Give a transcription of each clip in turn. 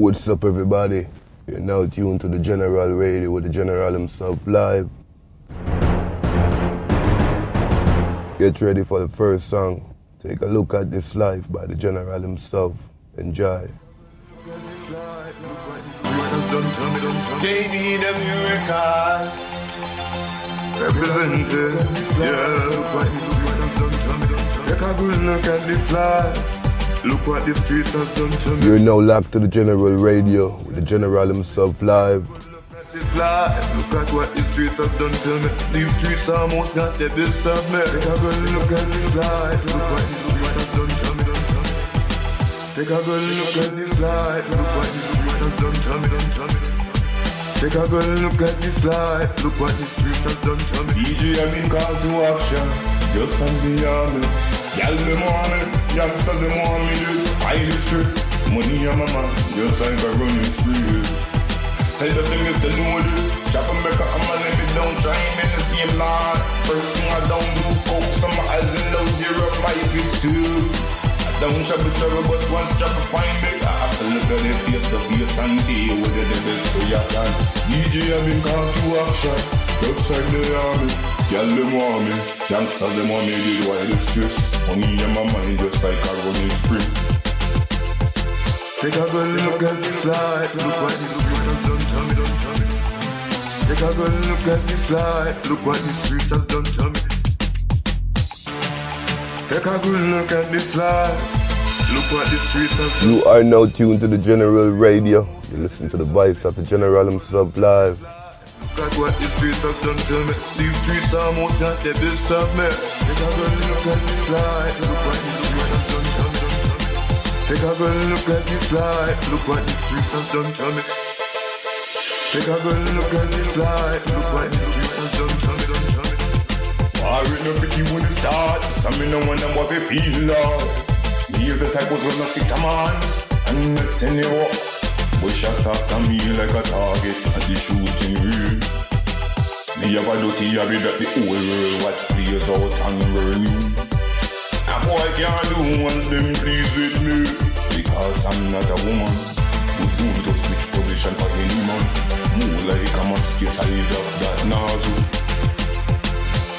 What's up, everybody? You're now tuned to the General Radio with the General himself live. Get ready for the first song. Take a look at this life by the General himself. Enjoy. JD the miracle represented, take a good look at this life. Look what the streets have done to me. You're now locked to the General Radio with the General himself live. This life, look at what the streets have done to me. These streets almost got the best of me. Take a good look at this life. Look what the streets have done to me. Take a good look at this life. Look what the streets have done to me. Take a good look at this life. Look what the streets have done to me. DJ, I've been called to action. Just on the army. Y'all them want me, youngsters them want me, dude. I the stress, money on my man, just like a running spree. Say the thing is to know it. Chop and make a man and me don't try in the same line. First thing I don't do, coke, some eyes in those zero life is too. I don't chop the trouble, but once chop to find me. I have to look at the face and deal with it the best so you can. DJ I've been called to action, just like the army. Y'all them want me, youngsters them want me, did why the stress. Money in my mind just like a running spree. Take a good look at this life, look what the streets has done to me, Take a good look at this life, look what the streets has done to me. Take a good look at this life, look what the streets has done. You are now tuned to the General Radio. You listen to the voice of the General himself live. Look at what the streets have done to me. These streets almost got the best of me. Take a good look at this life. Look what the streets have done to me. Take a good look at this life. Look what the streets have done to me. Take a good look at this life. Look what the streets have done to me. I read no pretty when it starts. Some me know when them what they feel love. Me the type was run up the commands and not any walk. But shots after me like a target at the shooting range. Me have a dirty habit that the whole world watch players out and burning. A boy can't do one thing please with me, because I'm not a woman who's going to switch position for any man. More like a mosquito size of that nozzle.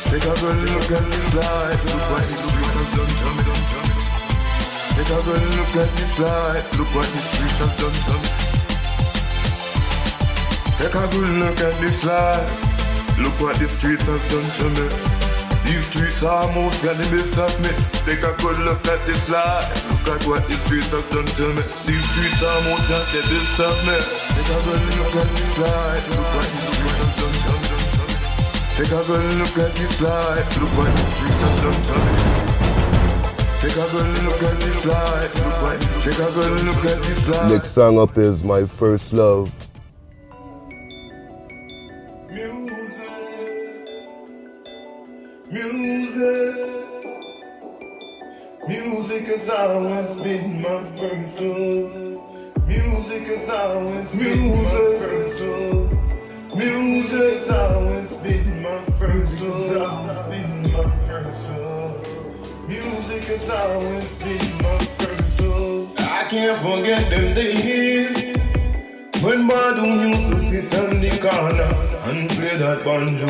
Take a good look at this life. Look what the streets has done to me. Take a good look at this life. Look what the streets has done to me. Take a good look at this life. Look what the streets has done to me. These streets almost got the best of me. Take a good look at this life. Look at what the streets have done to me. These streets almost got the best of me. Take a good look at this life. Look what the streets have done to me. Take a good look at this life. Look what the streets have done to me. Take a good look at this life. Look what. Take a good look at this life. Next song up is My First Love. Music has always been my first love. Music has always been my first love. Music has always been my first love. Music has always been my first love. I can't forget them days when Badoo used to sit on the corner and play that banjo.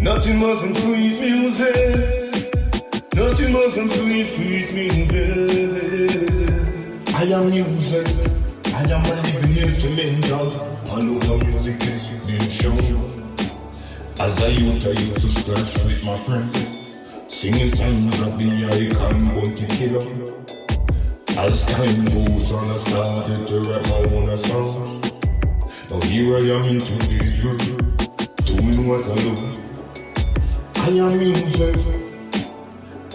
Nothing but some sweet music. Nothing but some sweet, sweet music. I am music. I am a living instrumental. I love how music is being shown. As a youth, I used to scratch with my friends, singing songs of the icon Bounty Killer. As time goes on, I started to write my own songs. Now here I am in today's world, doing what I love. I am music.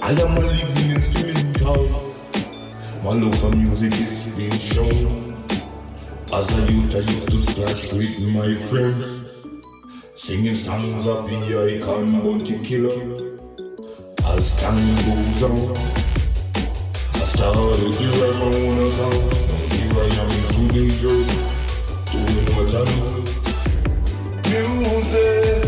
I am a living instrumental. My love for music is being shown. As a youth, I used to scratch with my friends, singing songs of the icon Bounty Killer. As time goes on, I started to write my own songs. Now here I am in today's world, doing what I love. Music.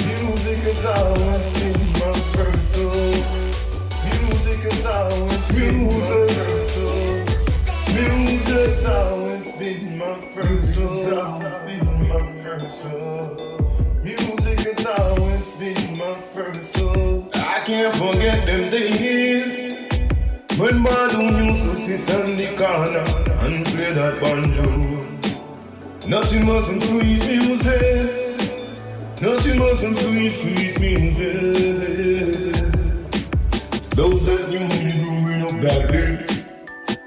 Music has always been my first love. Music has can't forget them days when Badu used to sit on the corner and play that banjo. Nothing but some sweet music, nothing but some sweet, sweet music. Those that knew me growing up back then,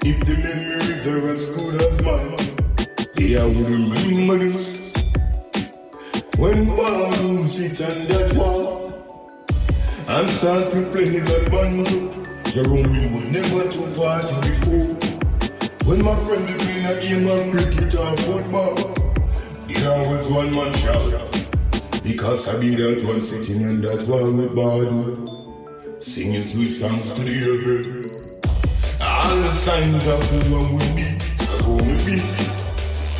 if the memories are as good as mine, they I would remember this. When Badu sit on that wall and start to play that banjo, Jerome was never too far to before. When my friend was playing a game of cricket or football, there always one man shout, because I be that one sitting on that wall with Badu, singing sweet songs to the heaven. All the signs of the one with me are going to be.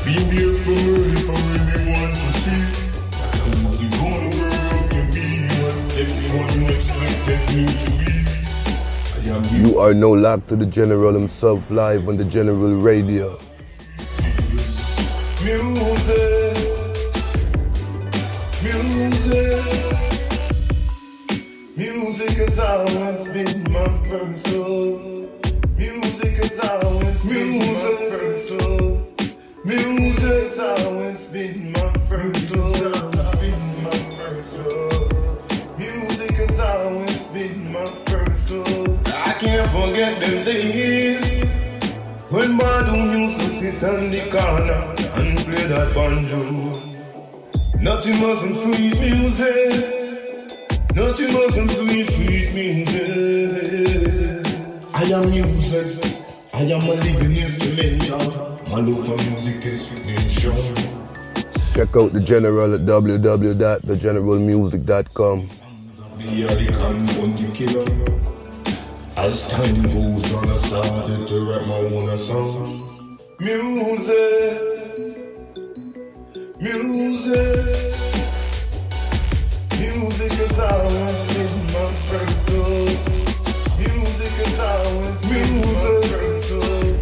Being there from early for everyone to see. Who's it gonna work to be what everyone expected me to be? You are now locked to the General himself live on the General Radio. Music, music, music has always been my first love. Music has always been my first love. Music has always been my first love. Music has always been my first love. I can't forget them days when Badu used to sit on the corner and play that banjo. Nothing but some sweet music, nothing but some sweet, sweet music. I am music, I am a living instrumental. My love for music is essential. Check out the General at www.thegeneralmusic.com. The icon bounty killer. As time goes on, I started to write my own songs. Music, music, music has always been my first love. Music has always been my first love.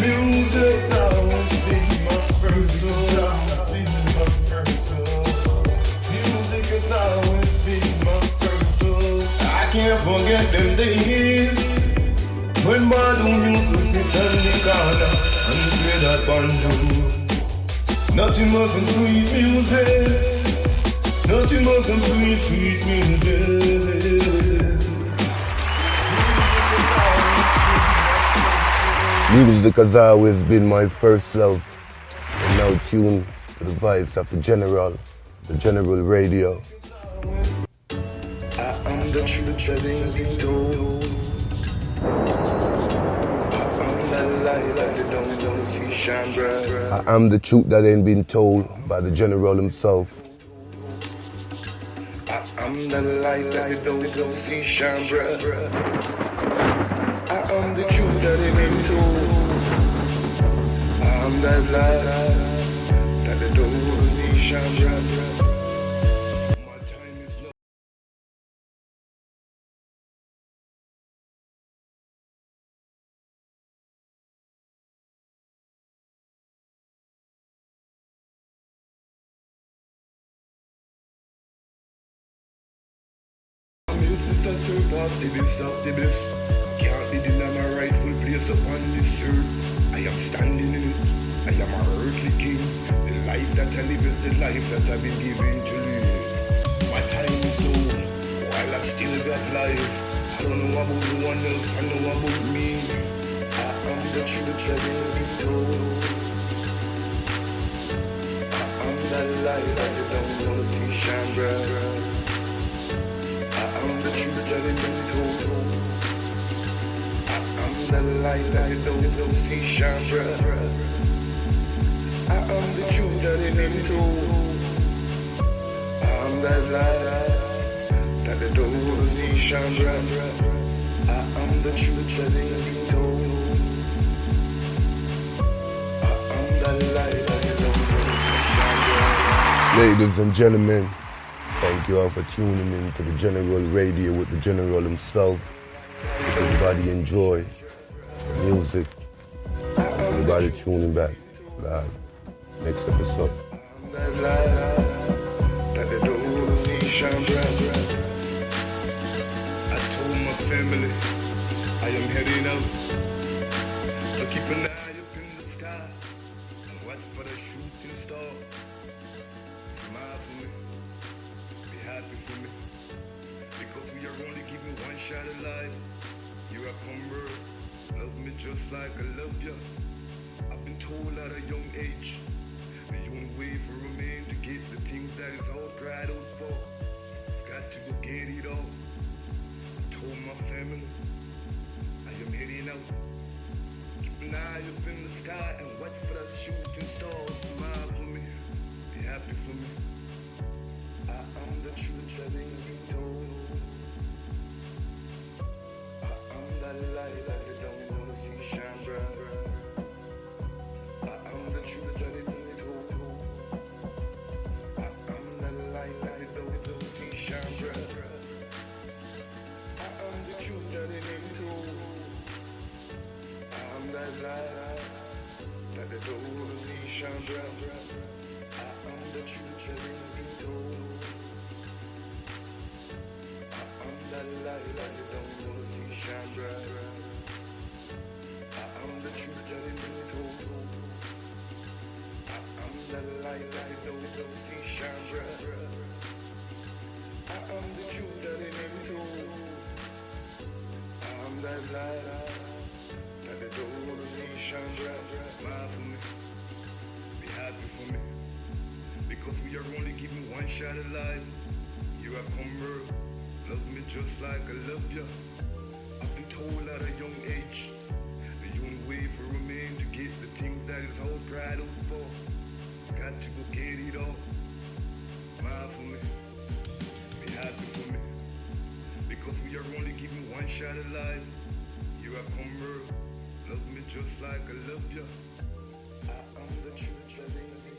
Music has always been my first love. Music has always been my first love. I can't forget them days when Badu used to sit on the corner and play that banjo. Nothing but some sweet music, nothing but some sweet, sweet music. Music has always been my first love. And now tuned to the voice of the General Radio. I am the truth that ain't been told. I am that light that you don't see shine bright. I am the truth that ain't been told by the General himself. I am that light that you don't see shine bright. I am the truth that ain't been told. I am that light that you don't see shine bright. Music's a surpass the best of the best. Can't be denied my rightful place upon this earth. I am standing in it. I am a earthly king. The life that I live is the life that I've been given to live. My time is low, while I still got life. I don't know about the one else, I know about me. I am the truth that will be told. I am that light that you don't want to see shine bright. I'm the truth that ain't been told. I'm the light that you don't see shine bright. I'm the truth that ain't been told. I'm that light that you don't see shine bright. I'm the truth that ain't been told. I'm that light that you don't see shine bright. Ladies and gentlemen, thank you all for tuning in to the General Radio with the General himself. Everybody enjoy music. Everybody tuning back live. Next episode. family. I am heading out. So keep an eye up in the sky and watch for the shooting star. Smile for me, be happy for me, because we are only given one shot at life. You are convert, love me just like I love you. I've been told at a young age, the only way for a man to get the things that his heart cried out for, he's got to go get it all. I told my family, I am heading out. Keep an eye up in the sky and watch for the shooting stars. Smile for me, be happy for me. I am the truth that ain't been told. I am that light that they don't wanna see shine bright. I am the truth that ain't been told. I am that light that they don't see shine bright. I am the truth that ain't been told. I am that light that they don't wanna see shine bright. I am the truth that ain't been told. That light that they don't wanna see shine bright. I am the truth that ain't been told. I am that light that they don't see shine bright. I am the truth that ain't been told. I am that light that they don't wanna see shine bright. Smile for me, be happy for me, because we are only given one shot at life. You have convert. Love me just like I love you. I've been told at a young age, the only way for a man to get the things that his whole pride out for, he's got to go get it all. Smile for me, be happy for me, because we are only given one shot at life. You have convert, love me just like I love you. I am the truth that ain't been